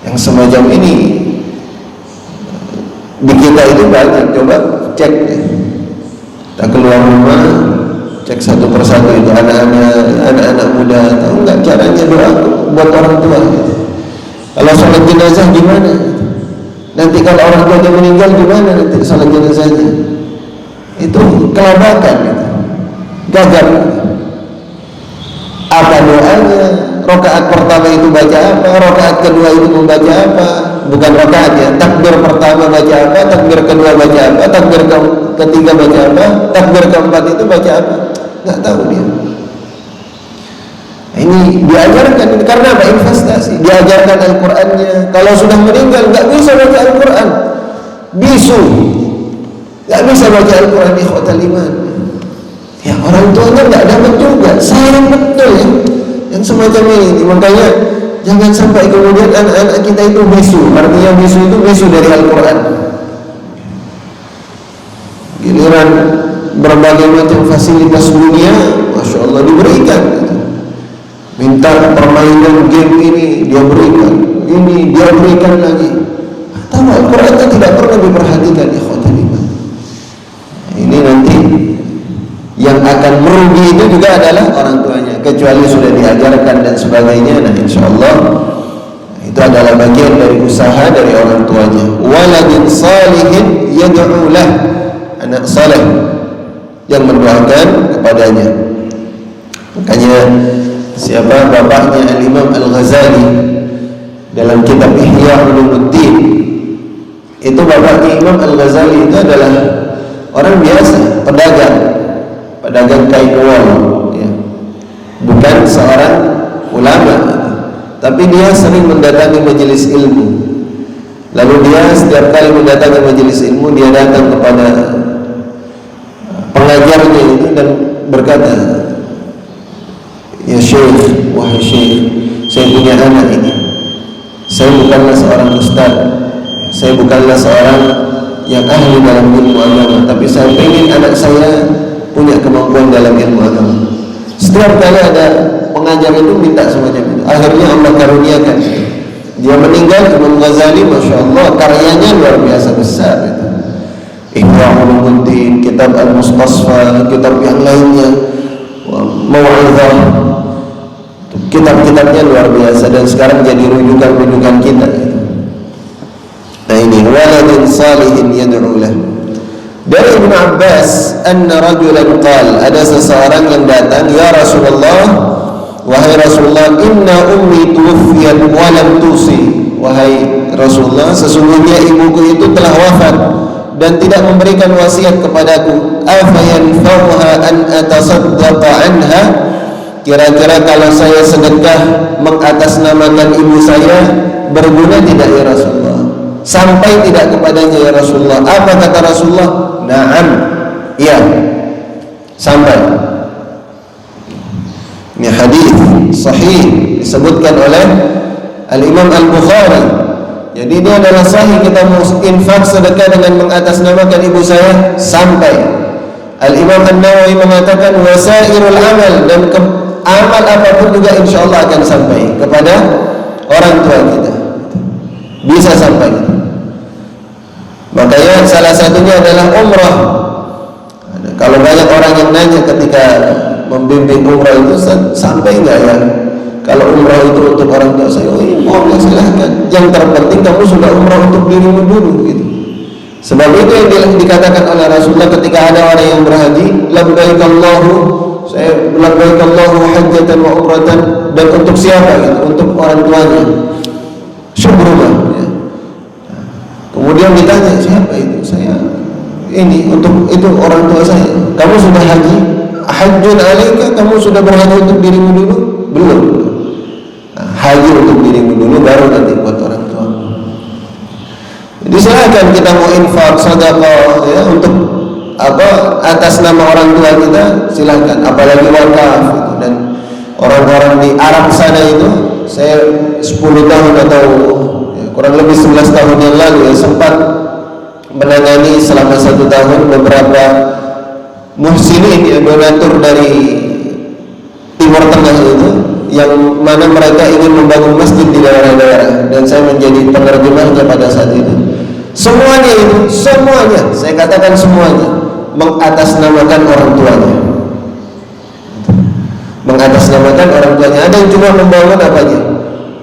Yang semacam ini di kita itu banyak. Coba cek deh. Kita keluar rumah, cek satu persatu itu anak-anak muda, tahu nggak caranya doa buat orang tua gitu. Kalau sholat jenazah gimana? Nanti kalau orang tuanya meninggal gimana nanti sholat jenazahnya? Itu kelabakan gitu. Gagal. Apa doanya? Rakaat pertama itu baca apa? Rakaat kedua itu membaca apa? Bukan rakaatnya. Takbir pertama baca apa? Takbir kedua baca apa? Takbir ketiga baca apa? Takbir keempat itu baca apa? Nggak tahu dia. Ini diajarkan karena apa? Investasi. Diajarkan Al-Qur'annya. Kalau sudah meninggal nggak bisa baca Al-Qur'an. Bisu. Nggak bisa baca Al-Qur'an ikhwatal iman. Ya orang tuanya nggak dapat juga. Sayang betul ya. Yang semacam ini. Makanya jangan sampai kemudian anak-anak kita itu bisu. Artinya bisu itu bisu dari Al-Quran. Giliran berbagai macam fasilitas dunia, Masya Allah diberikan. Minta permainan game ini dia berikan, ini dia berikan lagi. Tapi Al-Quran itu tidak pernah diperhatikan. Ini nanti yang akan merugi itu juga adalah orang tuanya, kecuali sudah diajarkan dan sebagainya. Nah insyaallah itu adalah bagian dari usaha dari orang tuanya. Waladin salihin yad'u lah, anak saleh yang mendoakan kepadanya. Makanya siapa bapaknya Al-Imam Al-Ghazali dalam kitab Ihya Ulumuddin, itu bapaknya Imam Al-Ghazali itu adalah orang biasa, pedagang kain wol, ya. Bukan seorang ulama, tapi dia sering mendatangi majelis ilmu. Lalu dia setiap kali mendatangi majelis ilmu, dia datang kepada pengajarnya ini dan berkata, "Ya Syekh, wahai Syekh, saya punya anak ini. Saya bukanlah seorang ustaz, saya bukanlah seorang yang ahli dalam ilmu agama, tapi saya ingin anak saya punya kemampuan dalam ilmu agama." Setiap kali ada pengajar itu minta semacam itu. Akhirnya Allah karuniakan. Dia meninggal, Imam Ghazali, Masya Allah, karyanya luar biasa besar itu. Ihya Ulumuddin, kitab Al-Mustasfa, kitab yang lainnya, Mau'izah, kitab-kitabnya luar biasa dan sekarang jadi rujukan-rujukan kita. Nah ini waladin salihin yad'u lah. Dari Ibnu Abbas, anna rajulan qala, ada seseorang yang datang, ya Rasulullah, wahai Rasulullah, inna ummi tuwfiyat wa lam tusi. Wahai Rasulullah, sesungguhnya ibuku itu telah wafat dan tidak memberikan wasiat kepadaku. Afa yanfa'uha an atasaddaqa anha? Kira-kira kalau saya sedekah mengatasnamakan ibu saya berguna tidak ya Rasulullah? Sampai tidak kepadanya ya Rasulullah? Apa kata Rasulullah? Na'am, iya, sampai. Ini hadis sahih disebutkan oleh Al-Imam Al-Bukhari. Jadi ini adalah sahih, kita mau infak sedekah dengan mengatasnamakan ibu saya sampai. Al-Imam An-Nawawi mengatakan wasairul amal, dan amal apapun juga insya Allah akan sampai kepada orang tua kita, bisa sampai. Makanya salah satunya adalah umrah. Kalau banyak orang yang nanya ketika membimbing umrah itu, sampai enggak ya kalau umrah itu untuk orang tua saya? Oh iya, boleh, silahkan. Yang terpenting kamu sudah umrah untuk dirimu dulu gitu. Sebab itu yang dikatakan oleh Rasulullah ketika ada orang yang berhaji, labbaik Allahu, saya labbaik Allahu hajjatan wa umratan, dan untuk siapa gitu? Untuk orang tuanya. Syukrullah ya. Kemudian ditanya, siapa itu? Saya ini, untuk itu orang tua saya. Kamu sudah haji? Hajjun alaika, kamu sudah berhaji untuk dirimu dulu? Belum. Nah, haji untuk dirimu dulu, baru nanti buat orang tua. Jadi silakan kita mau infak, sedekah ya, untuk apa, atas nama orang tua kita, silakan. Apalagi wakaf gitu. Dan orang-orang di Arab sana itu, saya 10 tahun atau ya, kurang lebih 11 tahun yang lalu ya, sempat menangani selama 1 tahun beberapa muhsinin ya, donatur dari Timur Tengah itu, yang mana mereka ingin membangun masjid di daerah-daerah, dan saya menjadi penerjemahnya pada saat itu. Semuanya itu, semuanya, saya katakan semuanya mengatasnamakan orang tuanya. Mengatasnamakan orang tuanya. Ada yang cuma membangun apa aja?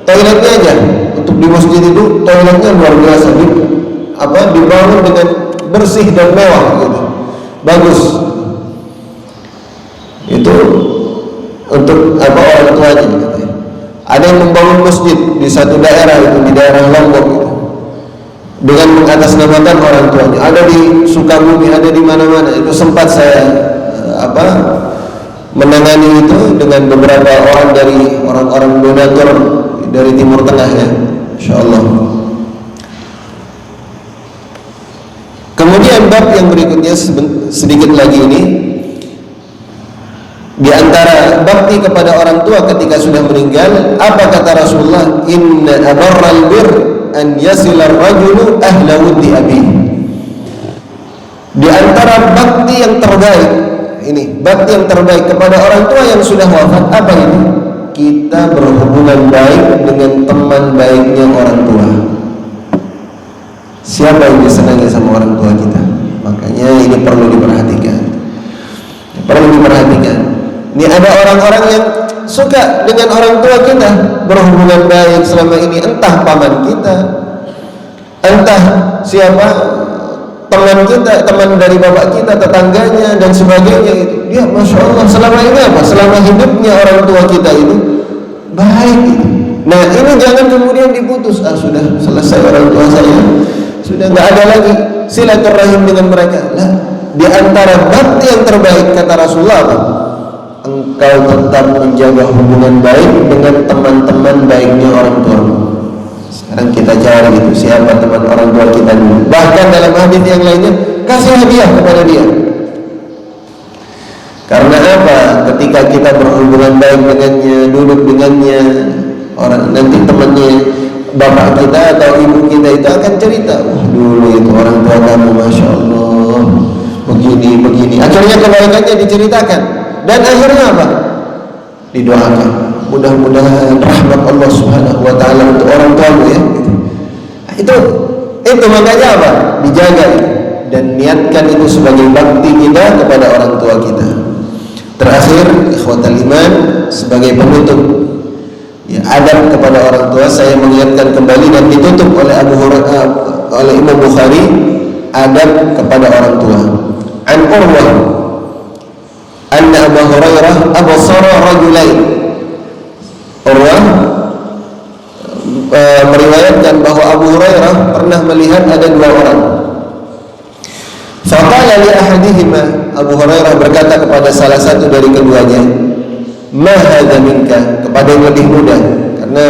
Toiletnya aja. Untuk di masjid itu toiletnya luar biasa, dibangun dengan bersih dan mewah gitu. Bagus. Itu untuk apa, orang tuanya gitu. Ada yang membangun masjid di satu daerah itu, di daerah Lombok gitu, dengan mengatasnamakan orang tuanya. Ada di Sukabumi, ada di mana-mana. Itu sempat saya menangani itu dengan beberapa orang dari orang-orang donatur dari Timur Tengah ya, insyaallah. Kemudian bab yang berikutnya sedikit lagi ini, di antara bakti kepada orang tua ketika sudah meninggal, apa kata Rasulullah? Inna abarral bir an yasilar rajulu ahla wuddi abi. Di antara bakti yang terbaik, ini bakti yang terbaik kepada orang tua yang sudah wafat, apa itu? Kita berhubungan baik dengan teman baiknya orang tua. Siapa yang disenangi sama orang tua kita? Makanya ini perlu diperhatikan. Perlu diperhatikan. Ini ada orang-orang yang suka dengan orang tua kita, berhubungan baik selama ini, entah paman kita, entah siapa, teman kita, teman dari bapak kita, tetangganya dan sebagainya itu. Dia Masya Allah selama ini apa? Selama hidupnya orang tua kita itu baik itu. Nah ini jangan kemudian diputus. Sudah selesai orang tua saya, sudah nggak ada lagi silaturahim dengan mereka. Nah, di antara bakti yang terbaik kata Rasulullah apa? Engkau tetap menjaga hubungan baik dengan teman-teman baiknya orang tua. Sekarang kita cari itu, siapa teman orang tua kita dulu. Bahkan dalam hadis yang lainnya, kasih hadiah kepada dia. Karena apa? Ketika kita berhubungan baik dengannya, duduk dengannya, orang nanti temannya, bapak kita atau ibu kita itu akan cerita, dulu itu orang tua kamu Masya Allah begini. Akhirnya kebaikannya diceritakan. Dan akhirnya apa? Didoakan. Mudah-mudahan rahmat Allah Subhanahu wa taala untuk orang tuamu ya. Gitu. Itu makanya apa? Dijaga itu. Dan niatkan itu sebagai bakti kita kepada orang tua kita. Terakhir, ikhwatal iman, sebagai penutup ya, adab kepada orang tua, saya mengingatkan kembali dan ditutup oleh oleh Imam Bukhari, adab kepada orang tua. An Urwah anna Abu Hurairah absara rajulain. Urwah meriwayatkan bahwa Abu Hurairah pernah melihat ada 2 orang. Faqala li ahadihima, Abu Hurairah berkata kepada salah satu dari keduanya, ma hadza minka, kepada yang lebih muda, karena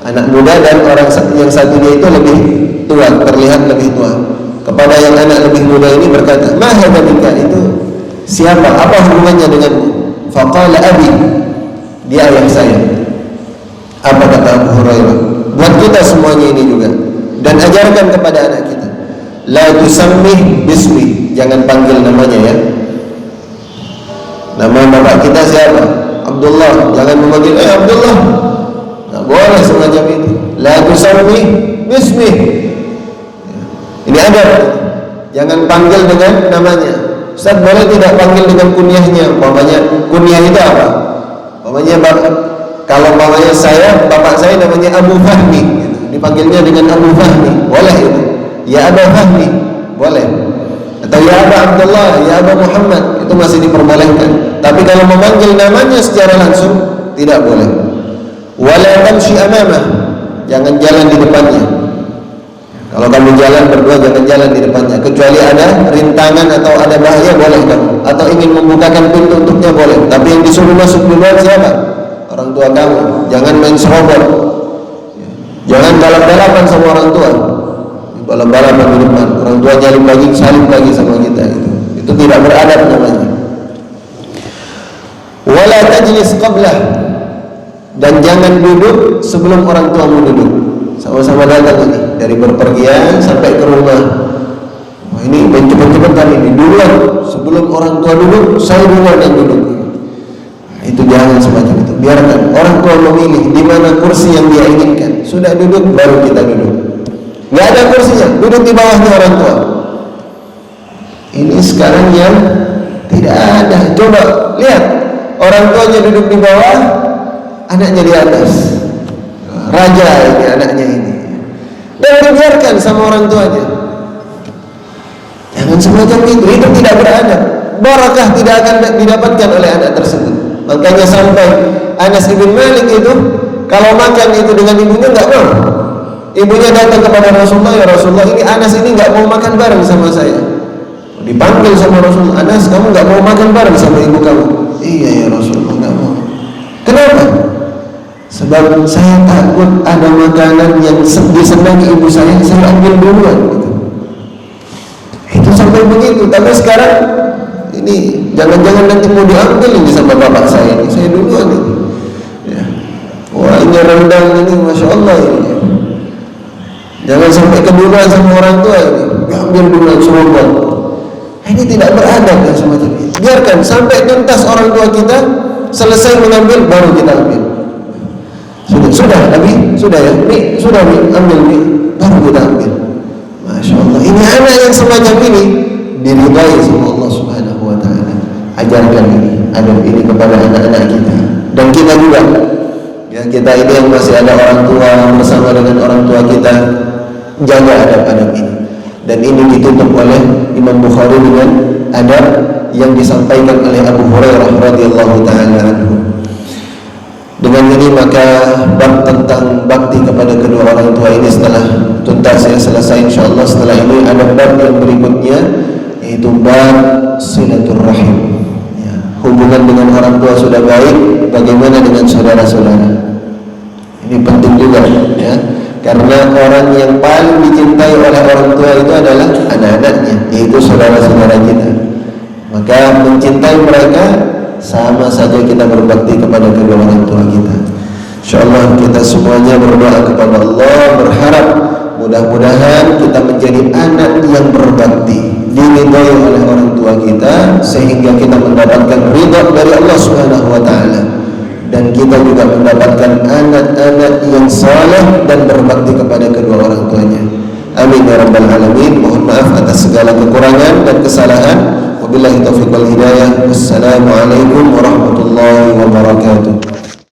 anak muda dan orang yang satunya itu lebih tua, terlihat lebih tua. Kepada yang anak lebih muda ini berkata, ma hadza minka, itu siapa? Apa hubungannya denganmu? Faqala abi, dia ayah saya. Apa kata Abu Hurairah? Buat kita semuanya ini juga, dan ajarkan kepada anak kita, la tusammih bismi, jangan panggil namanya ya. Nama bapak kita siapa? Abdullah, jangan memanggil Abdullah. Nggak boleh semacam itu. La tusammi bismi. Ini ada. Jangan panggil dengan namanya. Ustaz, boleh tidak panggil dengan kunyahnya? Umpamanya kunyah itu apa? Umpamanya kalau umpamanya bapak saya namanya Abu Fahmi, gitu. Dipanggilnya dengan Abu Fahmi, boleh itu. Ya Abu Fahmi, boleh. Atau ya Abu Abdullah, ya Abu Muhammad, itu masih diperbolehkan. Tapi kalau memanggil namanya secara langsung tidak boleh. Wala tamshi amamah, jangan jalan di depannya. Kalau kamu jalan berdua jangan jalan di depannya, kecuali ada rintangan atau ada bahaya boleh kamu, atau ingin membukakan pintu untuknya boleh. Tapi yang disuruh masuk duluan siapa? Orang tua kamu. Jangan main serobot, jangan balap-balapan sama orang tua. Balap-balapan di depan, orang tua saling lagi sama kita, itu tidak beradab namanya. Wala tajlis qablah, dan jangan duduk sebelum orang tuamu duduk. Sama-sama datang ini dari berpergian sampai ke rumah. Wah, ini cepat-cepat kali ini duluan sebelum orang tua duduk, saya duluan yang duduk. Nah, itu jangan semacam itu. Biarkan orang tua memilih di mana kursi yang dia inginkan. Sudah duduk baru kita duduk. Nggak ada kursinya, duduk di bawahnya orang tua. Ini sekarang yang tidak ada. Coba lihat, orang tuanya duduk di bawah, anaknya di atas. Raja ini anaknya ini, dan dibiarkan sama orang tuanya. Jangan semacam itu tidak beradab. Barakah tidak akan didapatkan oleh anak tersebut. Makanya sampai Anas bin Malik itu kalau makan itu dengan ibunya nggak mau. Ibunya datang kepada Rasulullah, ya Rasulullah, ini Anas ini nggak mau makan bareng sama saya. Dipanggil sama Rasulullah, Anas, kamu nggak mau makan bareng sama ibu kamu? Iya ya Rasulullah, nggak mau. Kenapa? Sebab saya takut ada makanan yang disenangi ibu saya ambil duluan gitu. Itu sampai begitu. Tapi sekarang ini jangan-jangan nanti mau diambil ini sama bapak saya ini, saya duluan ini ya. Wah, ini rendang ini Masya Allah ini. Jangan sampai keduluan sama orang tua ini, ambil duluan serobot. Ini tidak beradab dan semacam itu. Biarkan sampai tuntas orang tua kita selesai mengambil baru kita ambil. Sudah Nabi, sudah ya, nih sudah nih, ambil nih, baru kita ambil. Masya Allah, ini anak yang semacam ini diridai sama Allah Subhanahu Wa Taala. Ajarkan ini, adab ini kepada anak-anak kita dan kita juga. Ya, kita ini yang masih ada orang tua bersama dengan orang tua kita, jaga adab-adab ini. Dan ini ditutup oleh Imam Bukhari dengan adab yang disampaikan oleh Abu Hurairah radhiyallahu taala anhu. Dengan ini maka bab tentang bakti kepada kedua orang tua ini setelah tuntas ya, selesai insyaallah. Setelah ini ada bab yang berikutnya, yaitu bab silaturrahim ya, hubungan dengan orang tua sudah baik, bagaimana dengan saudara-saudara. Ini penting juga ya, karena orang yang paling dicintai oleh orang tua itu adalah anak-anaknya, yaitu saudara-saudara kita. Maka mencintai mereka sama saja kita berbakti kepada kedua orang tua kita. InsyaAllah kita semuanya berdoa kepada Allah, berharap mudah-mudahan kita menjadi anak yang berbakti, diridhai oleh orang tua kita, sehingga kita mendapatkan ridha dari Allah Subhanahu Wa Taala, dan kita juga mendapatkan anak-anak yang saleh dan berbakti kepada kedua orang tuanya. Amin ya rabbal alamin. Mohon maaf atas segala kekurangan dan kesalahan. Wabillahi taufiq wal hidayah. Wassalamualaikum warahmatullahi wabarakatuh.